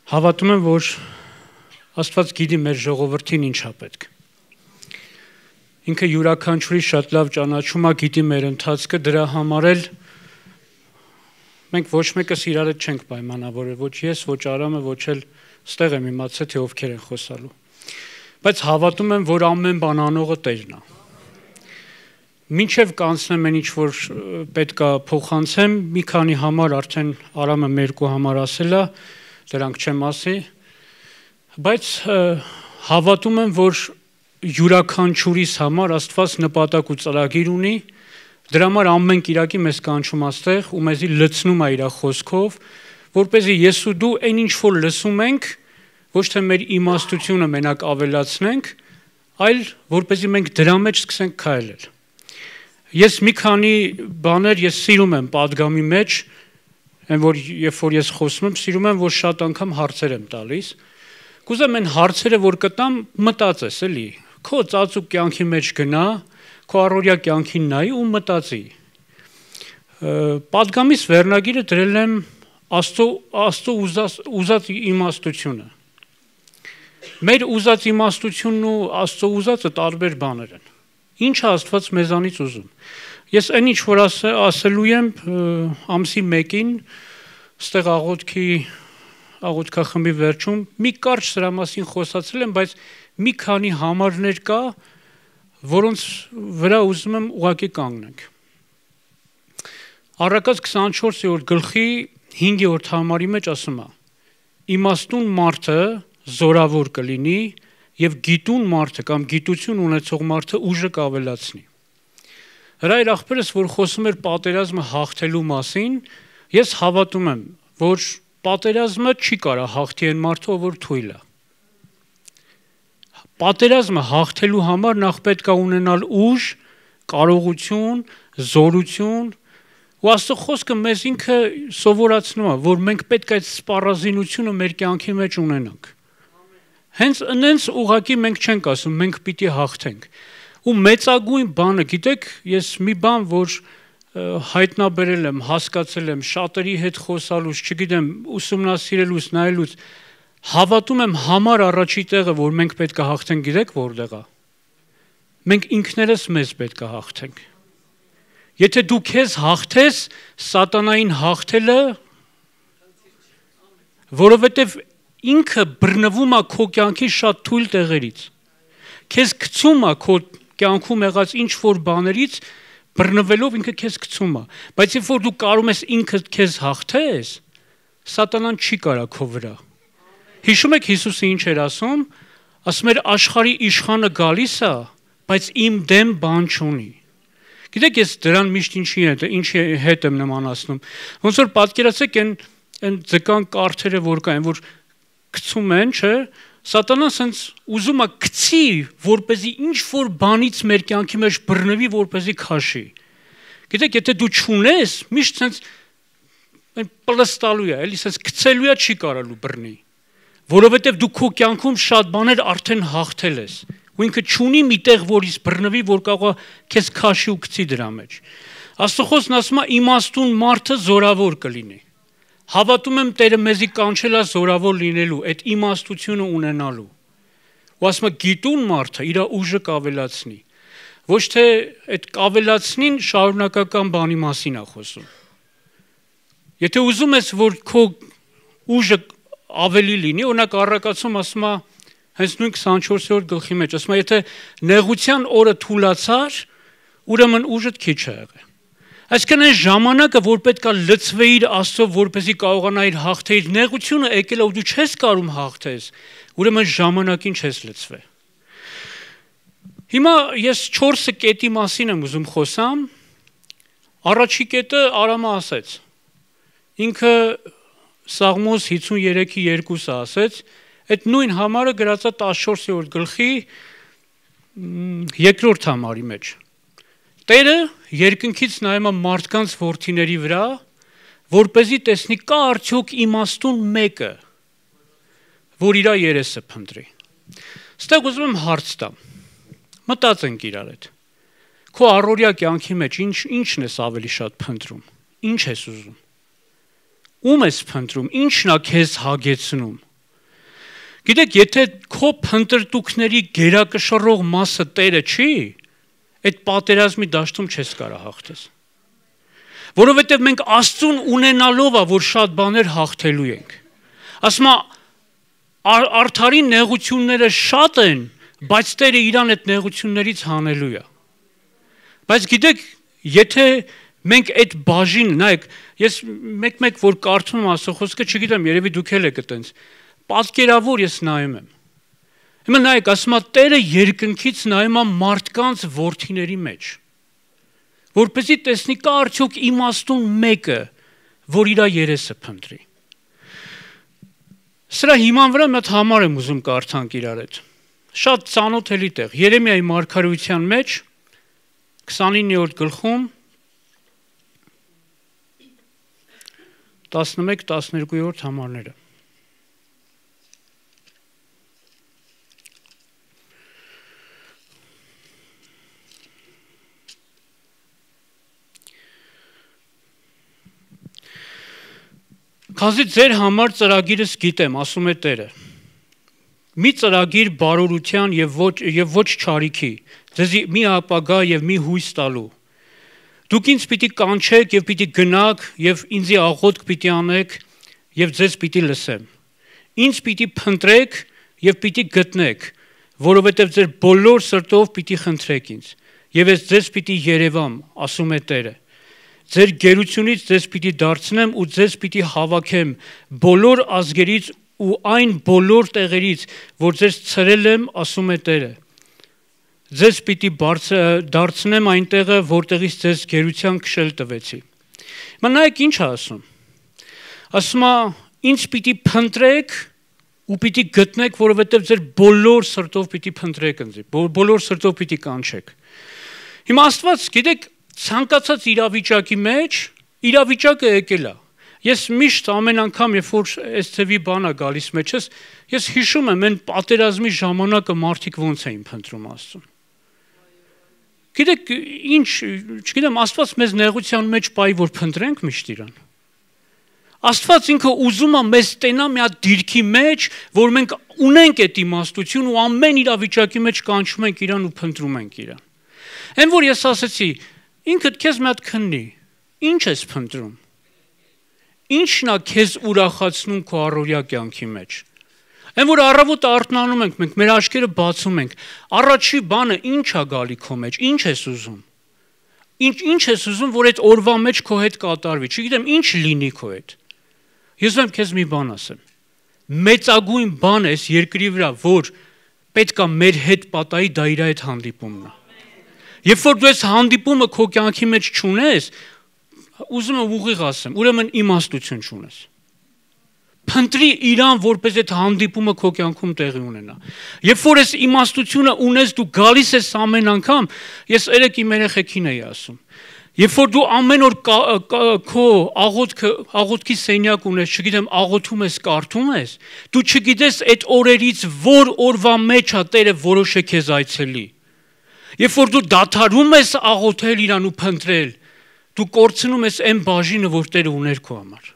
Հավատում եմ, որ Աստված գիտի մեր ժողովրդին ինչա պետք։ Ինքը յուրաքանչյուրի շատ լավ ճանաչում է, գիտի մեր ընթացքը, դրա համար էլ մենք ոչ մեկս իրար հետ չենք պայմանավորել, ոչ ես, ոչ Արամը, ոչ էլ ստեղ եմ իմացել, թե ովքեր են խոսալու։ Բայց հավատում եմ, որ ամեն բան անողը Տերն է։ Մինչև կանցնեմ այն ինչ որ պետք է փոխանցեմ, մի քանի համար արդեն Արամը մերկու համար ասել է, դրանք չեմ ասի, բայց հավատում եմ, որ յուրաքանչյուրիս համար Աստված նպատակ ու ծրագիր ունի, դրա համար ամեն կիրակի մեզ կանչում աստեղ ու մեզի լցնում է իր խոսքով, որպեսզի ես ու դու այն ինչ որ լսում ենք, ոչ թե մեր իմաստությունը մենակ ավելացնենք, այլ որպեսզի մենք դրա մեջ սկսենք քայլել։ Ես մի քանի բաներ ես սիրում եմ պատգամի մեջ, այն որ երբ որ ես խոսում եմ, սիրում եմ, որ շատ անգամ հարցեր եմ տալիս։ Կուզեմ այն հարցերը, որ կտամ, մտածես, էլի, քո ծածուկ կյանքի մեջ գնա, քո առօրյա կյանքին նայի ու մտածի։ Պատգամիս վերնագիրը դրել եմ Աստծո ուզած իմաստությունը։ Մեր ուզած իմաստությունն ու Աստծո ուզածը տարբեր բաներ են։ Ինչ է Աստված մեզանից ուզում։ Ես այն ինչ որ ասելու եմ ամսի 1-ին ստեղ աղոթքախմբի վերջում մի կարճ սրա մասին խոսացել եմ, բայց մի քանի համարներ կա, որոնց վրա ուզում եմ ուղղակի կանգնենք։ Առակաց 24-րդ գլխի 5-րդ համարի մեջ ասում է. իմաստուն մարդը զորավոր կլինի եւ գիտուն մարդը կամ գիտություն ունեցող մարդը ուժը կավելացնի։ Հրայր աղբերս, որ խոսում էր պատերազմը հաղթելու մասին, ես հավատում եմ, որ պատերազմը չի կարա հաղթի այն մարդը, որ թույլ է։ Պատերազմը հաղթելու համար նախ պետք է ունենալ ուժ, կարողություն, զորություն, ու Աստծո խոսքը մեզ ինքը սովորացնում է, որ մենք պետք է այդ սպառազինությունը մեր կյանքի մեջ ունենանք։ Հենց այնց ուղղակի մենք չենք ասում, մենք պիտի հաղթենք։ Ու մեծագույն բանը, գիտեք, ես մի բան, որ հայտնաբերել եմ, հասկացել եմ, շատերի հետ խոսալուց, չգիտեմ, ուսումնասիրելուց, նայելուց, հավատում եմ համար առաջի տեղը, որ մենք պետք է հաղթենք, գիտեք որտեղ է։ Մենք ինքներս մեզ պետք է հաղթենք։ Եթե դու քեզ հաղթես, սատանային հաղթելը, որովհետև ինքը բռնվում է քո կյանքի շատ թույլ տեղերից։ Քեզ գցում է քո կյանքում եղած ինչ որ բաներից, բռնվելով ինքը քեզ գցում է։ Բայց երբ որ դու կարող ես ինքդ քեզ հաղթես, սատանան չի կարա քո վրա։ Հիշում եք Հիսուսը ինչ էր ասում։ Ասում էր աշխարհի իշխանը գալիս է, բայց իմ դեմ բան չունի։ Գիտեք, ես դրան միշտ ինչի հետ եմ նմանացնում։ Ոնց որ պատկերացեք այն ձկան կարթերը որ կային, որ գցում են, չէ, սատանան սենց ուզում է գցի, որպեսզի ինչ որ բանից մեր կյանքի մեջ բռնվի, որպեսզի քաշի։ Գիտեք, եթե դու չունես, միշտ սենց պլստալու է, էլի սենց գցելու է, չի կարալու բռնի։ Որովհետև դու քո կյանքում շատ բաներ արդեն հաղթել ես։ Ու ինքը չունի մի տեղ, որից բռնվի, որ կարող է քեզ քաշի ու գցի դրա մեջ։ Աստծո խոսքն ասում է իմաստուն մարդը զորավոր կլինի։ Հավատում եմ Տերը մեզի կանչել է զորավոր լինելու, այդ իմաստությունը ունենալու։ Ու ասում է գիտուն մարդը իր ուժը կավելացնի։ Ոչ թե այդ կավելացնին շարունակական բանի մասին է խոսում։ Եթե ուզում ես, որ քո ուժը ավելի լինի, օրինակ առակացում ասում է հենց նույն 24-րդ գլխի մեջ, ասում է եթե նեղության օրը թուլացար, ուրեմն ուժդ քիչ է եղել։ Այսինքն այն ժամանակը, որ պետք է լցվեիր Աստծո, որպեսզի կարողանայիր հաղթեիր, նեղությունը եկել է ու դու չես կարող հաղթես, ուրեմն ժամանակին չես լցվել։ Հիմա ես 4 կետի մասին եմ ուզում խոսամ։ Առաջի կետը Արամը ասեց։ Ինքը Սաղմոս 53-ի 2-ը ասեց, այդ նույն համարը գրած է 14-րդ գլխի 2-րդ համարի մեջ։ Տերը երկնքից նայում է մարդկանց որդիների վրա, որպեսզի տեսնի կա արդյոք իմաստուն մեկը, որ իր երեսը փնտրի։ Ստեղ ուզում եմ հարց տամ։ Մտածենք իրար հետ։ Քո առօրյա կյանքի մեջ ինչն ես ավելի շատ փնտրում։ Ինչ ես ուզում։ Ում ես փնտրում, ինչն է քեզ հագեցնում։ Գիտեք, եթե քո փնտրտուքների գերակշռող մասը Տերը չի, այդ պատերազմի դաշտում չես կարող հաղթես։ Որովհետև մենք Աստծուն ունենալով է, որ շատ բաներ հաղթելու ենք։ Ասում է, արդարի նեղությունները շատ են, բայց Տերը իրան այդ նեղություններից հանելու է։ Բայց գիտեք, եթե մենք այդ բաժին, նայեք, ես մեկ որ կարդում եմ Աստծո խոսքը, չգիտեմ, երևի դուք էլ եք այտենց, պատկերավոր ես նայում եմ։ Հիմա նայեք, ասում է, Տերը երկնքից նայում է մարդկանց որդիների մեջ, որպեսզի տեսնի կա արդյոք իմաստուն մեկը, որ իր երեսը փնտրի։ Սրա հիման վրա մի հատ համար եմ ուզում կարդանք իրար հետ։ Շատ ծանոթելի տեղ, Երեմիայի մարգարեության մեջ 29-րդ գլխում 11-12-րդ համարները։ Քանզի ձեր համար ծրագիրս գիտեմ, ասում է Տերը։ Մի ծրագիր բարօրության եւ ոչ չարիքի, ձեզի մի ապագա եւ մի հույս տալու։ Դուք ինձ պիտի կանչեք եւ պիտի գնաք եւ ինձի աղոթք պիտի անեք եւ ձեզ պիտի լսեմ։ Ինձ պիտի փնտրեք եւ պիտի գտնեք, որովհետեւ ձեր բոլոր սրտով պիտի խնդրեք ինձ եւ ես ձեզ պիտի երևամ, ասում է Տերը։ Ձեր գերությունից ձեզ պիտի դարձնեմ ու ձեզ պիտի հավաքեմ բոլոր ազգերից ու այն բոլոր տեղերից, որ ձեզ ցրել եմ, ասում է Տերը։ Ձեզ պիտի դարձնեմ այն տեղը, որտեղից ձեզ գերության քշել տվեցի։ Հիմա նայեք ինչ է ասում։ Ասում է, ինձ պիտի փնտրեք ու պիտի գտնեք, որովհետև ձեր բոլոր սրտով պիտի փնտրեք ինձ, բոլոր սրտով պիտի կանչեք։ Հիմա Աստված, գիտեք, ցանկացած իրավիճակի մեջ իրավիճակը եկել է։ Ես միշտ ամեն անգամ, երբ որ այս ծավի բան է գալիս մեջս, ես հիշում եմ այն պատերազմի ժամանակը մարդիկ ոնց էին փնտրում Աստծուն։ Գիտեք, ինչ, չգիտեմ, Աստված մեզ նեղության մեջ պայի, որ փնտրենք միշտ իրան։ Աստված ինքը ուզում է մեզ տենա մի հատ դիրքի մեջ, որ մենք ունենք այդ իմաստություն ու ամեն իրավիճակի մեջ կանչում ենք իրան ու փնտրում ենք իրան։ Այն որ ես ասացի, ինքդ քեզ մի հատ քննի, ինչ ես փնտրում։ Ինչն է քեզ ուրախացնում քո առօրյա կյանքի մեջ։ Այն որ առավոտը արթնանում ենք, մենք մեր աչքերը բացում ենք, առաջի բանը ինչ է գալի քո մեջ, ինչ ես ուզում։ Ինչ ես ուզում, որ այդ օրվա մեջ քո հետ կատարվի, չգիտեմ, ինչ լինի քո հետ։ Ես ուզում եմ քեզ մի բան ասեմ։ Մեծագույն բան է այս երկրի վրա, որ պետք է մեր հետ պատահի, դա իր այդ հանդիպումն է։ Երբ որ դու այս հանդիպումը քո կյանքի մեջ չունես, ուզում եմ ուղիղ ասեմ, ուրեմն իմաստություն չունես։ Փնտրի իրան, որպես այդ հանդիպումը քո կյանքում տեղի ունենա։ Երբ որ այս իմաստությունը ունես, դու գալիս ես ամեն անգամ, ես երեք իմ երեխեքին էի ասում։ Երբ որ դու ամեն օր քո աղոթքի սենյակ ունես, չգիտեմ, աղոթում ես, կարդում ես, դու չգիտես այդ օրերից որ օրվա մեջ է Տերը որոշ է քեզ այցելի։ Երբ որ դու դադարում ես աղոթել իրան ու փնտրել, դու կորցնում ես այն բաժինը, որ Տերը ուներ քո համար։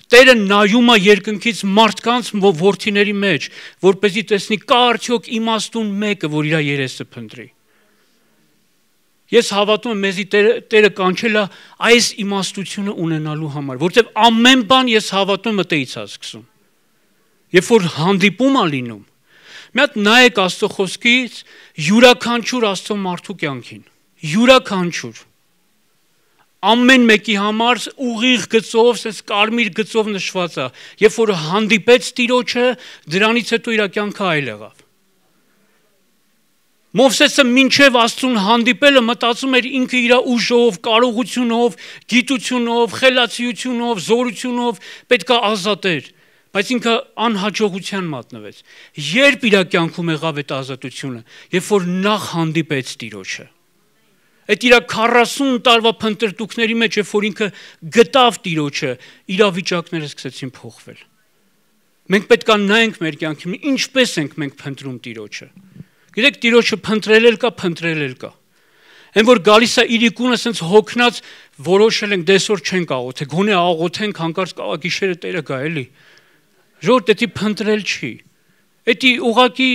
Տերը նայում է երկնքից մարդկանց որդիների մեջ, որպեսզի տեսնի կա արդյոք իմաստուն մեկը, որ իր երեսը փնտրի։ Ես հավատում եմ մեզի Տերը կանչել է այս իմաստությունը ունենալու համար, որտեղ ամեն բան ես հավատում եմ այդից է սկսում։ Երբ որ հանդիպում է լինում, մի հատ նայեք Աստծո խոսքից յուրաքանչյուր Աստծո մարդու կյանքին, յուրաքանչյուր ամեն մեկի համար ուղիղ գծով, sense կարմիր գծով նշված է, երբ որ հանդիպեց Տիրոջը, դրանից հետո իր կյանքը այլ եղավ։ Մովսեսը մինչև Աստծուն հանդիպելը մտածում էր ինքը իր ուժով, կարողությունով, գիտությունով, խելացիությունով, զորությունով պետք է ազատեր, բայց ինքը անհաջողության մատնվեց։ Երբ իր կյանքում եղավ այդ ազատությունը, երբ որ նախ հանդիպեց Տիրոջը։ Այդ իր 40 տարվա փնտրտուքների մեջ, երբ որ ինքը գտավ Տիրոջը, իրավիճակները սկսեցին փոխվել։ Մենք պետք է նայենք մեր կյանքին, ինչպես ենք մենք փնտրում Տիրոջը։ Գիտեք, Տիրոջը փնտրել էլ կա։ Այն որ գալիս է իրիկունը սենց հոգնած, որոշել ենք դեսօր չենք աղոթե, գոնե աղոթենք հանկարծ գիշերը Տերը գա էլի։ Ժողովուրդ էդի փնտրել չի։ Էդի ուղակի,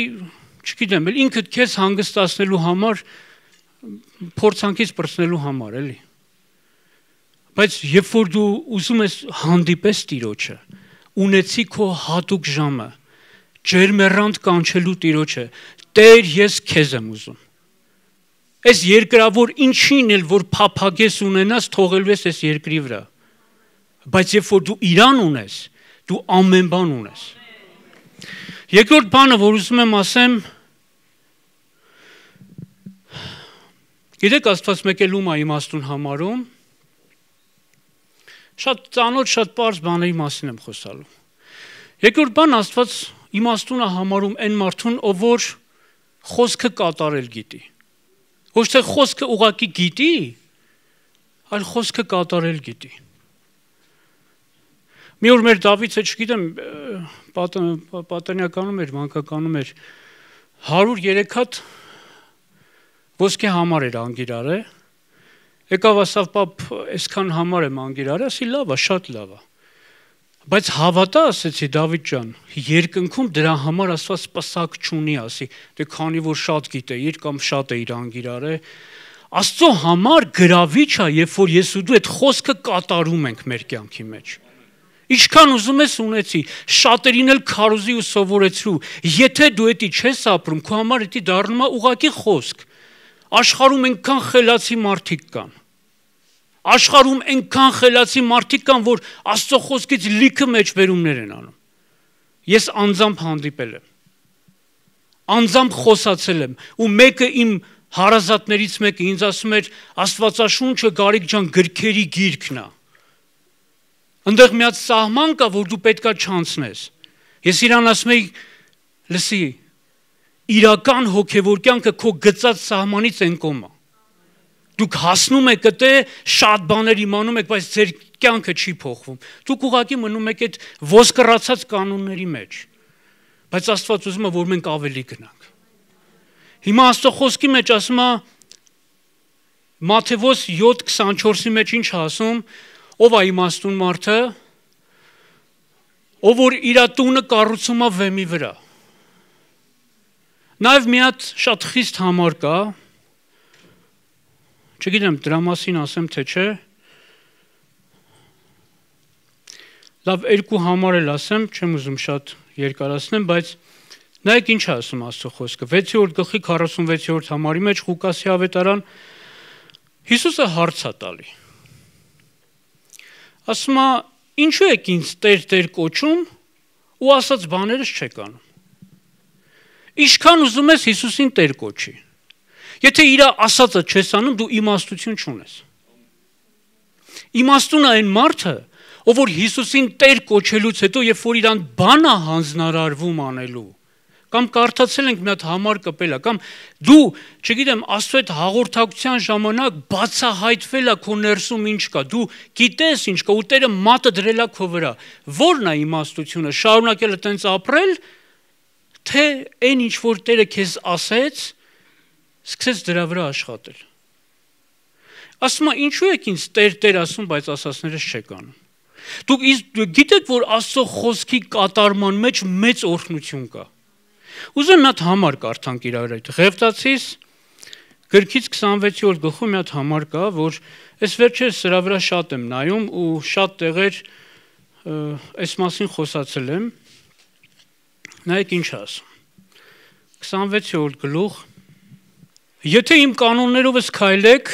չգիտեմ, ինքդ քեզ հանգստացնելու համար, փորձանքից բրցնելու համար, էլի։ Բայց երբ որ դու ուզում ես հանդիպես Տիրոջը, ունեցի քո հատուկ ժամը, ջերմեռանդ կանչելու Տիրոջը, Տեր, ես քեզ եմ ուզում։ Այս երկրավոր ինչին էլ որ փափագես ունենաս, թողելու ես այս երկրի վրա։ Բայց երբ որ դու իրան ունես, դու ամեն բան ունես։ Երկրորդ բանը, որ ուզում եմ ասեմ, գիտեք Աստված մեկ էլ ում է իմաստուն համարում, շատ ծանոթ, շատ պարզ բաների մասին եմ խոսալու։ Երկրորդ բան Աստված իմաստուն է համարում այն մարդուն, ով որ խոսքը կատարել գիտի։ Ոչ թե խոսքը ուղակի գիտի, այլ խոսքը կատարել գիտի։ Մի օր մեր Դավիթը, չգիտեմ, պատանյականում էր, մանկականում էր, 103 հատ ոսկե համար էր անգիրարը, եկավ ասավ պապ, այսքան համար եմ անգիրարը, ասի լավ է, շատ լավ է։ Բայց հավատա, ասեցի Դավիթ ջան, երկնքում դրա համար Աստված պսակ չունի, ասի, դե քանի որ շատ գիտեիր կամ շատ էիր անգիրարը, Աստծո համար գրավիչ է, երբ որ ես ու դու այդ խոսքը կատարում ենք մեր կյանքի մեջ։ Ինչքան ուզում ես ունեցի, շատերին էլ քարոզի ու սովորեցրու, եթե դու էդի չես ապրում, քո համար էդի դառնում է ուղակի խոսք։ Աշխարհում այնքան խելացի մարդիկ կան։ Աշխարհում այնքան խելացի մարդիկ կան, որ Աստծո խոսքից լիքը մեջբերումներ են անում։ Ես անձամբ հանդիպել եմ։ Անձամբ խոսացել եմ, ու մեկը իմ հարազատներից մեկը ինձ ասում էր, Աստվածաշունչը Գարիկ ջան գրքերի գիրքն է։ Այնտեղ մի հատ սահման կա, որ դու պետքա չանցնես։ Ես իրան ասում եի, լսի, իրական հոգևոր կյանքը քո գծած սահմանից են կոմա։ Դուք հասնում եք այդե շատ բաներ իմանում եք, բայց ձեր կյանքը չի փոխվում։ Դուք ուղղակի մնում եք այդ ոսկրացած կանոնների մեջ։ Բայց Աստված ուզում է, որ մենք ավելի գնանք։ Հիմա Աստծո խոսքի մեջ ասում է Մատթեոս 7:24-ի մեջ ինչ ասում, ով է իմաստուն մարդը, ով որ իր տունը կառուցում է վեմի վրա։ Նաև մի հատ շատ խիստ համար կա, չգիտեմ դրա մասին ասեմ թե չէ, լավ երկու համար էլ ասեմ, չեմ ուզում շատ երկարացնեմ, բայց նայեք ինչ է ասում Աստծո խոսքը, 6-րդ գլխի 46-րդ համարի մեջ Ղուկասի ավետարան, Հիսուսը հարց է տալի։ Ասում է, ինչու եք ինձ Տեր կոչում ու ասած բաներս չեք անում։ Ինչքան ուզում ես Հիսուսին Տեր կոչի։ Եթե իր ասածը չես անում, դու իմաստություն չունես։ Իմաստուն է այն մարդը, ով որ Հիսուսին Տեր կոչելուց հետո, երբ որ իրան բան է հանձնարարվում անելու, կամ կարդացել ենք մի հատ համար կպելա, կամ դու, չգիտեմ, Աստծո այդ հաղորդակցության ժամանակ բացահայտվել է քո ներսում ինչ կա, դու գիտես ինչ կա, ու Տերը մատը դրել է քո վրա։ Ո՞րն է իմաստությունը, շարունակել այտենց ապրել, թե այն ինչ որ Տերը քեզ ասեց, սկսեց դրա վրա աշխատել։ Ասում է, ինչու եք ինձ Տեր ասում, բայց ասածներս չեք անում։ Դուք գիտեք, որ Աստծո խոսքի կատարման մեջ մեծ օրհնություն կա։ Ուզում մի հատ համար կարդանք իրար այդ Ղևտացիս գրքից 26-րդ գլխում մի հատ համար կա, որ այս վերջերս սրա վրա շատ եմ նայում ու շատ տեղեր այս մասին խոսացել եմ։ Նայեք ինչ ասում։ 26-րդ գլուխ. Եթե իմ կանոններովս քայլեք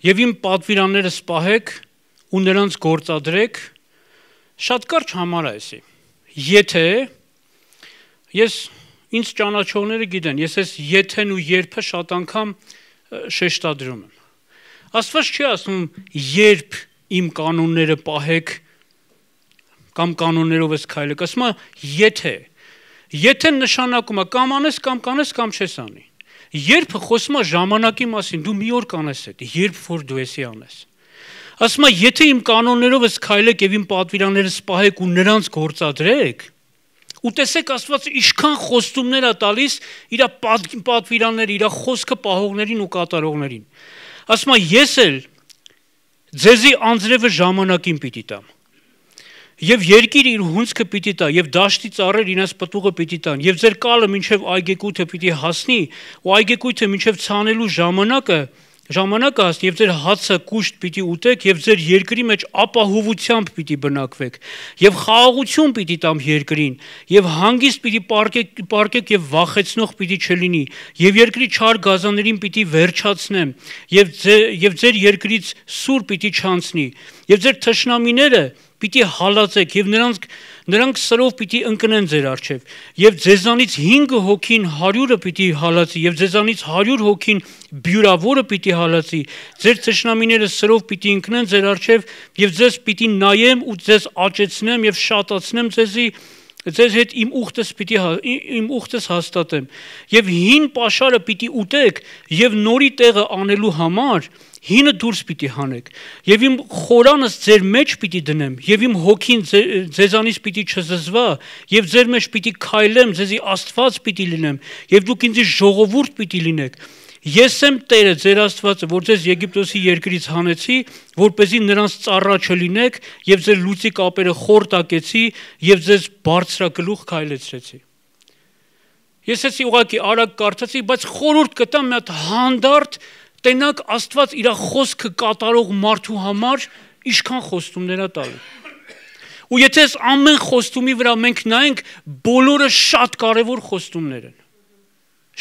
եւ իմ պատվիրաններս պահեք ու նրանց գործադրեք, շատ կարճ համար է էսի։ Եթե ես ինձ ճանաչողները գիտեն, ես այս եթեն ու երբը շատ անգամ շեշտադրում եմ։ Աստված չի ասում, երբ իմ կանոնները պահեք կամ կանոններով ես քայլեք, ասում է եթե։ Եթե նշանակում է կամ անես կամ կանես կամ չես անի։ Երբ խոսում է ժամանակի մասին, դու մի օր կանես այդ, երբ որ դու էսի անես։ Ասում է եթե իմ կանոններով ես քայլեք եւ իմ պատվիրաններս պահեք ու նրանց գործադրեք, ու տեսեք Աստված ինչքան խոստումներ է տալիս իր պատվիրանների, իր խոսքը պահողներին ու կատարողներին։ Ասում է ես էլ ձեզի անձրևը ժամանակին պիտի տամ։ Եվ երկիրը իր հունձքը պիտի տա, եւ դաշտի ծառեր իրենց պտուղը պիտի տան, եւ ձեր կալը մինչեւ այգեկույթը պիտի հասնի, ու այգեկույթը մինչեւ ցանելու ժամանակը հասնի, եւ ձեր հացը կուշտ պիտի ուտեք, եւ ձեր երկրի մեջ ապահովությամբ պիտի բնակվեք, եւ խաղաղություն պիտի տամ երկրին, եւ հանգիստ պիտի պարկեք եւ վախեցնող պիտի չլինի, եւ երկրի չար գազաներին պիտի վերջացնեմ, եւ ձեր երկրից սուր պիտի չանցնի, եւ ձեր թշնամիները պիտի հալածեք, եւ նրանք սրով պիտի ընկնեն ձեր առջև, եւ ձեզանից 5 հոգին 100-ը պիտի հալածի, եւ ձեզանից 100 հոգին բյուրավորը պիտի հալածի, ձեր թշնամիները սրով պիտի ընկնեն ձեր առջև, եւ ձեզ պիտի նայեմ ու ձեզ աճեցնեմ եւ շատացնեմ ձեզ հետ իմ ուխտս հաստատեմ, եւ հին պաշարը պիտի ուտեք, եւ նորի տեղը անելու համար հինը դուրս պիտի հանեք, եւ իմ խորանս ձեր մեջ պիտի դնեմ, եւ իմ հոգին ձեզանից պիտի չզզվա, եւ ձեր մեջ պիտի քայլեմ, ձեզի Աստված պիտի լինեմ, եւ դուք ինձ ժողովուրդ պիտի լինեք։ Ես եմ Տերը ձեր Աստվածը, որ ձեզ Եգիպտոսի երկրից հանեցի, որպեսզի նրանց ծառա չլինեք, եւ ձեր լուծի կապերը խոր տակեցի, եւ ձեզ բարձրագլուխ քայլեցրեցի։ Ես էսի ուղղակի արագ կարդացի, բայց խորհուրդ կտամ մի հատ հանդարտ տենակ Աստված իր խոսքը կատարող մարդու համար ինչքան խոստումներ է տալու։ Ու եթե այս ամեն խոստումի վրա մենք նայենք, բոլորը շատ կարևոր խոստումներ են։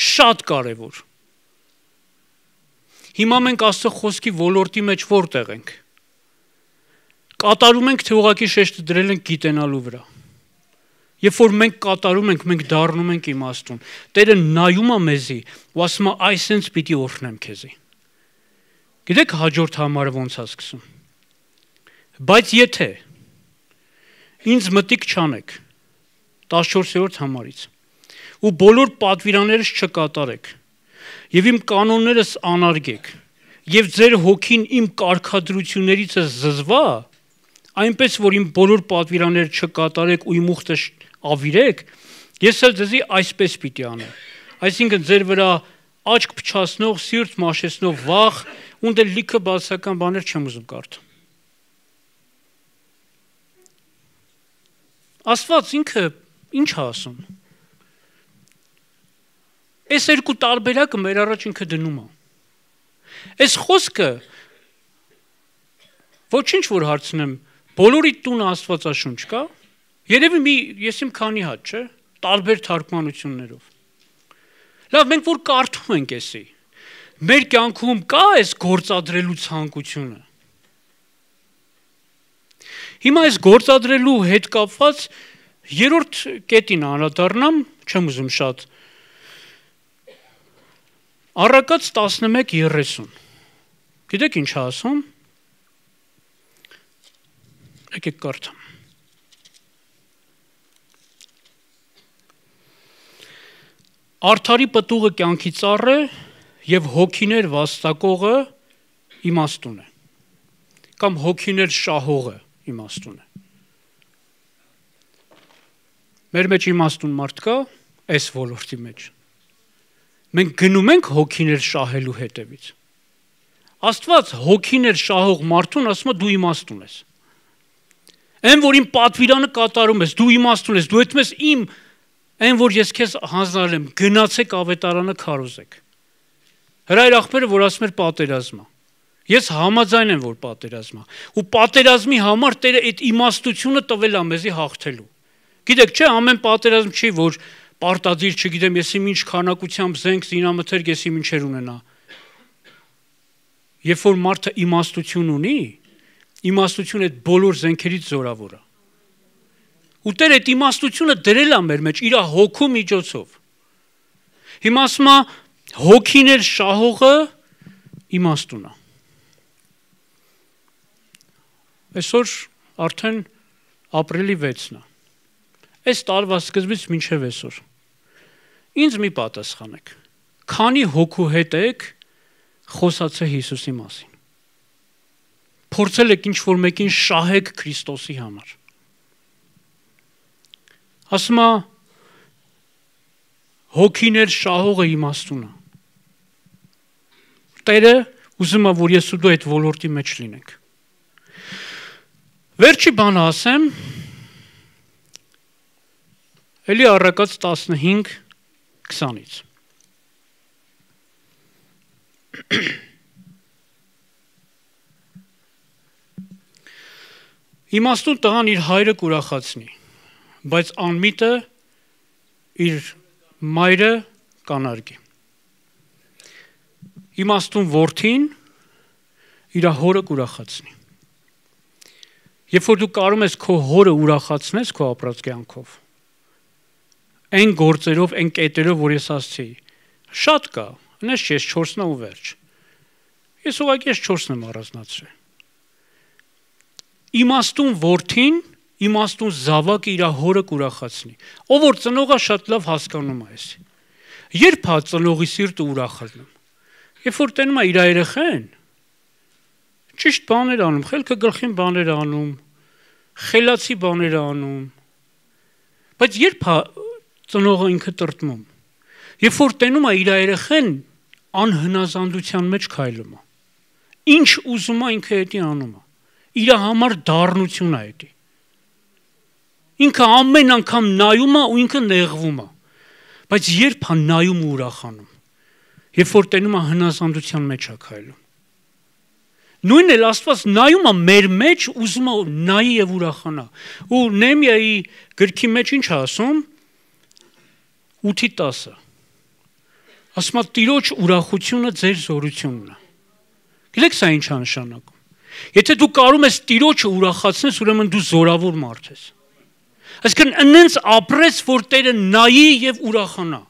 Շատ կարևոր։ Հիմա մենք Աստծո խոսքի ոլորտի մեջ որտեղ ենք։ Կատարում ենք, թե ուղղակի շեշտը դրել ենք գիտենալու վրա։ Երբ որ մենք կատարում ենք, մենք դառնում ենք իմաստուն։ Տերը նայում է մեզի ու ասում է այսինչ պիտի օրհնեմ քեզի։ Գիտեք հաջորդ համարը ոնց է սկսում։ Բայց եթե ինձ մտիկ չանեք 14-րդ համարից ու բոլոր պատվիրաններս չկատարեք եւ իմ կանոններս անարգեք եւ ձեր հոգին իմ կարգադրություններից զզվա, այնպես որ իմ բոլոր պատվիրանները չկատարեք ու իմ ուխտը ավիրեք, ես էլ ձեզի այսպես պիտի անեմ։ Այսինքն ձեր վրա աչք փչացնող, սիրտ մաշեցնող վախ, ու դե լիքը բացական բաներ չեմ ուզում կարդալ։ Աստված ինքը ինչ է ասում։ Այս երկու տարբերակը մեր առաջ ինքը դնում է։ Այս խոսքը ոչինչ որ հարցնեմ, բոլորի տունը Աստվածաշունչ կա։ Երևի ես իմ քանի հատ, չէ, տարբեր թարգմանություններով։ Լավ, մենք որ կարդում ենք էսի, մեր կյանքում կա այս գործադրելու ցանկությունը։ Հիմա այս գործադրելու հետ կապված երրորդ կետին անդրադառնամ, չեմ ուզում շատ։ Առակաց 11:30։ Գիտեք ինչ է ասում։ Եկեք կարդամ։ Արդարի պտուղը կյանքի ծառ է եւ հոգիներ վաստակողը իմաստուն է։ Կամ հոգիներ շահողը իմաստուն է։ Մեր մեջ իմաստուն մարդ կա այս ոլորտի մեջ։ Մենք գնում ենք հոգիներ շահելու հետևից։ Աստված հոգիներ շահող մարդուն ասում է դու իմաստուն ես։ Այն որ իմ պատվիրանը կատարում ես, դու իմաստուն ես, դու այդպես իմ այն որ ես քեզ հանձնարարել եմ, գնացեք ավետարանը քարոզեք։ Հրայր աղբերը որ ասում էր պատերազմ է։ Ես համաձայն եմ որ պատերազմ է։ Ու պատերազմի համար Տերը այդ իմաստությունը տվել է մեզի հաղթելու։ Գիտեք, չէ, ամեն պատերազմ չի, որ պարտադիր, չգիտեմ, ես ինչ քանակությամբ զենք զինամթերք ես ինչեր ունենա։ Երբ որ մարդը իմաստություն ունի, իմաստությունը այդ բոլոր զենքերից զորավոր է։ Ու Տերը այդ իմաստությունը դրել է մեր մեջ իր հոգու միջոցով։ Հիմա ասում է հոգիներ շահողը իմաստուն է։ Այսօր արդեն ապրիլի 6-ն է։ Այս տարվա սկզբից մինչև այսօր։ Ինձ մի պատասխանեք։ Քանի հոգու հետ եք խոսացել Հիսուսի մասին։ Փորձել եք ինչ-որ մեկին շահեք Քրիստոսի համար։ Ասում է հոգիներ շահողը իմաստուն է։ Տերը ուզում է, որ ես ու դու այդ ոլորտի մեջ լինենք։ Վերջի բանը ասեմ, Էլի առակաց 15:20-ից։ Իմաստուն տղան իր հայրը կուրախացնի, բայց անմիտը իր մայրը կանարգի։ Իմաստուն որդին իր հորը կուրախացնի։ Երբ որ դու կարող ես քո հորը ուրախացնես քո ապրած կյանքով, այն գործերով, այն կետերով, որ ես ասացի, շատ կա, նես ես 4-ն ու վերջ։ Ես ուղղակի ես 4-ն եմ առանձնացրել։ Իմաստուն որդին, իմաստուն զավակը իր հորը կուրախացնի։ Ով որ ծնողը շատ լավ հասկանում է այս։ Երբ է ծնողի սիրտը ուրախ լինում։ Երբ որ տենում է իր երեխան, ճիշտ բաներ անում, խելքը գլխին բաներ անում, խելացի բաներ անում։ Բայց երբ է ծնողը ինքը տրտմում։ Երբ որ տենում է իր երեխան անհնազանդության մեջ քայլում է։ Ինչ ուզում է ինքը էդի անում է։ Իր համար դառնություն է էդի։ Ինքը ամեն անգամ նայում է ու ինքը նեղվում է։ Բայց երբ է նայում ու ուրախանում։ Երբ որ տենում է հնազանդության մեջ է քայլում։ Նույնն էլ Աստված նայում է մեր մեջ, ուզում է նայի եւ ուրախանա։ Ու Նեհեմիայի գրքի մեջ ինչ է ասում 8:10-ը։ Ասում է Տիրոջ ուրախությունը ձեր զորությունն է։ Գիտեք սա ինչ է նշանակում։ Եթե դու կարող ես Տիրոջը ուրախացնես, ուրեմն դու զորավոր մարդ ես։ Այսինքն այնց ապրես, որ Տերը նայի եւ ուրախանա։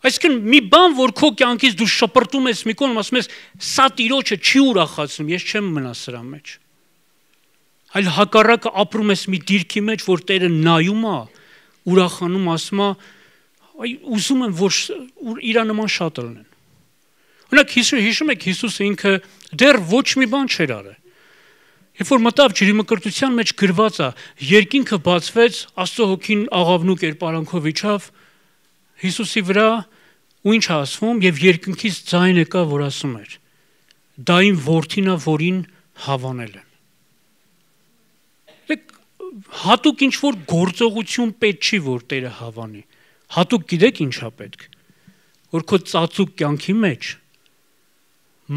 Այսինքն մի բան, որ քո կյանքից դու շպրտում ես մի կողմ, ասում ես, սա Տիրոջը չի ուրախացնում, ես չեմ մնա սրա մեջ։ Այլ հակառակը ապրում ես մի դիրքի մեջ, որ Տերը նայում է, ուրախանում, ասում է, ուզում եմ, որ իր նման շատ լինեն։ Օրինակ հիշում եք Հիսուսը ինքը դեռ ոչ մի բան չէր արել։ Երբ որ մտավ ջրիմկրտության մեջ գրված է, երկինքը բացվեց, Աստծո հոգին աղավնու կերպարանքով իջավ Հիսուսի վրա, ու ինչ ասվում, եւ երկնքից ձայն եկա, որ ասում էր. դա իմ որդին է, որին հավանել եմ։ Հատուկ ինչ որ գործողություն պետք չի, որ Տերը հավանի։ Հատուկ գիտեք ինչ է պետք, որ քո ծածուկ կյանքի մեջ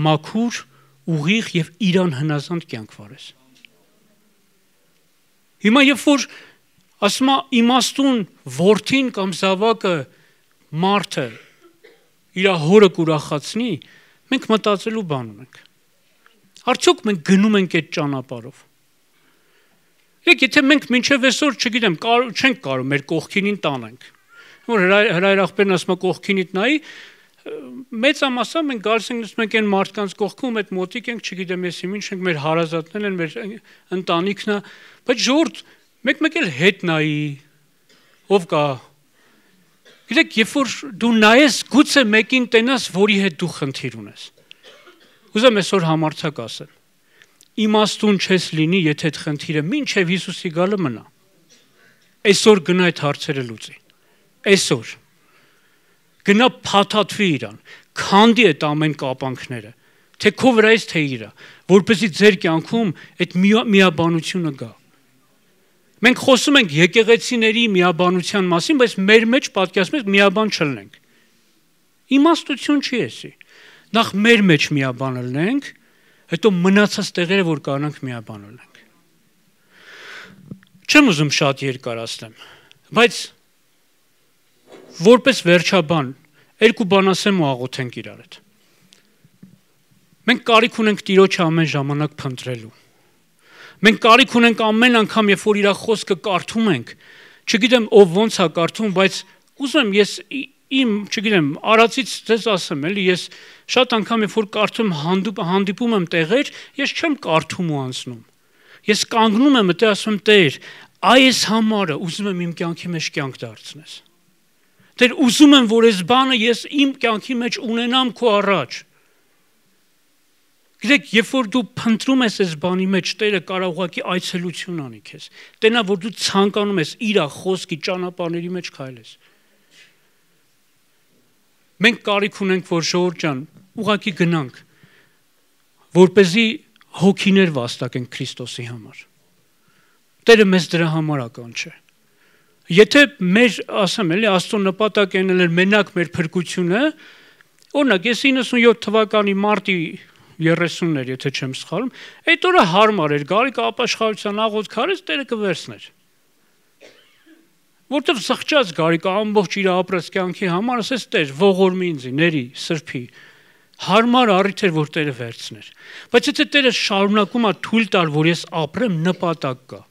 մաքուր, ուղիղ եւ իրան հնազանդ կյանք վարես։ Հիմա երբ որ ասում է իմաստուն որդին կամ զավակը մարդը իր հորը կուրախացնի, մենք մտածելու բան ունենք։ Արդյոք մենք գնում ենք այդ ճանապարհով։ Եթե մենք մինչև այսօր, չգիտեմ, չենք կարող մեր կողքինին տանենք։ Որ հրայրախբերն ասում է կողքինիդ նայի, մեծամասամբ մենք գալիս ենք նստում ենք այն մարդկանց կողքում, այդ մոտիկ ենք, չգիտեմ ես ինչ ենք, մեր հարազատներն են, մեր ընտանիքն է, բայց ժողովուրդ մեկ-մեկ էլ հետ նայի, ով կա։ Գիտեք, երբ որ դու նայես, գուցե մեկին տենաս, որի հետ դու խնդիր ունես։ Ուզում այսօր համարձակ ասել։ Իմաստուն չես լինի, եթե այդ խնդիրը մինչև Հիսուսի գալը մնա։ Այսօր գնա այդ հարցերը լուծի։ Այսօր գնա փաթաթվի իրան, քանդի այդ ամեն կապանքները, թե քո վրայից, թե իրա, որպեսզի ձեր կյանքում այդ միաբանությունը գա։ Մենք խոսում ենք եկեղեցիների միաբանության մասին, բայց մեր մեջ պատկերացնում ենք միաբան չլինենք։ Իմաստություն չի էսի։ Նախ մեր մեջ միաբան լինենք, հետո մնացած տեղերը, որ կարողանանք միաբան լինենք։ Չեմ ուզում շատ երկարացնեմ, բայց որպես վերջաբան, երկու բան ասեմ ու աղոթենք իրար հետ։ Մենք կարիք ունենք Տիրոջը ամեն ժամանակ փնտրելու։ Մենք կարիք ունենք ամեն անգամ, երբ որ իր խոսքը կարդում ենք, չգիտեմ ով ոնց է կարդում, բայց ուզում եմ ես չգիտեմ, արածից ձեզ ասեմ, էլի ես շատ անգամ երբ որ կարդում հանդիպում եմ տեղեր, ես չեմ կարդում ու անցնում։ Ես կանգնում եմ, դե ասում եմ Տեր, այս համարը ուզում եմ իմ կյանքի մեջ կյանք դարձնես։ Տեր ուզում եմ, որ այս բանը ես իմ կյանքի մեջ ունենամ քո առաջ։ Գիտեք, երբ որ դու փնտրում ես այս բանի մեջ, Տերը կարող ուղղակի այցելություն անի քեզ։ Տենա, որ դու ցանկանում ես իր խոսքի ճանապարհների մեջ քայլես։ Մենք կարիք ունենք, որ ժողովուրդ ջան, ուղղակի գնանք, որպեսզի հոգիներ վաստակենք Քրիստոսի համար։ Տերը մեզ դրա համար ականջ է։ Եթե մեր, ասեմ էլի, Աստծո նպատակը էր մենակ մեր փրկությունը, օրինակ, ես 97 թվականի մարտի 30-ներ, եթե չեմ սխալվում, այդ օրը հարմար էր, Գարիկը ապաշխարության աղոթք արեց, Տերը կվերցներ։ Որտեվ սղճած Գարիկը ամբողջ իր ապրած կյանքի համար ասեց Տեր, ողորմի ինձ, ների, սրբի, հարմար առիթ էր, որ Տերը վերցներ։ Բայց եթե Տերը շարունակում է թույլ տալ, որ ես ապրեմ, նպատակ կա,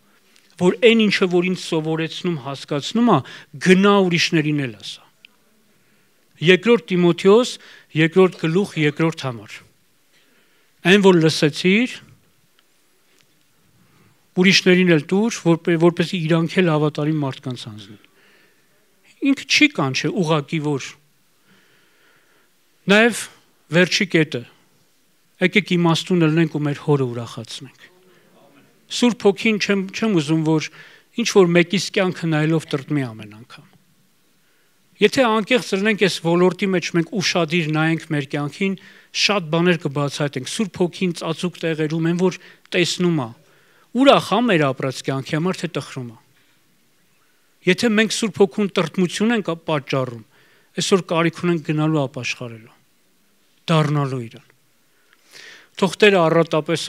որ այն ինչը որ ինձ սովորեցնում, հասկացնում է, գնա ուրիշներին էլ ասա։ Երկրորդ Տիմոթեոս, երկրորդ գլուխ, երկրորդ համար։ Այն որ լսեցիր, ուրիշներին էլ տուր, որպեսզի իրանք էլ հավատարիմ մարդկանց անձնեն։ Ինքը չի կանչե ուղղակի որ։ Նաև վերջի կետը։ Եկեք իմաստուն ելնենք ու մեր հորը ուրախացնենք։ Սուրբ Հոգին չեմ ուզում, որ ինչ որ մեկիս կյանքը նայելով տրտմի ամեն անգամ։ Եթե անկեղծ ելնենք այս ոլորտի մեջ մենք ուշադիր նայենք մեր կյանքին, շատ բաներ կբացահայտենք։ Սուրբ Հոգին ծածուկ տեղերում են, որ տեսնում է։ Ուրախ է մեր ապրած կյանքի համար, թե տխրում է։ Եթե մենք Սուրբ Հոգուն տրտմություն ենք պատճառում, այսօր կարիք ունենք գնալու ապաշխարելու, դառնալու իրան։ Թող Տերը առատապես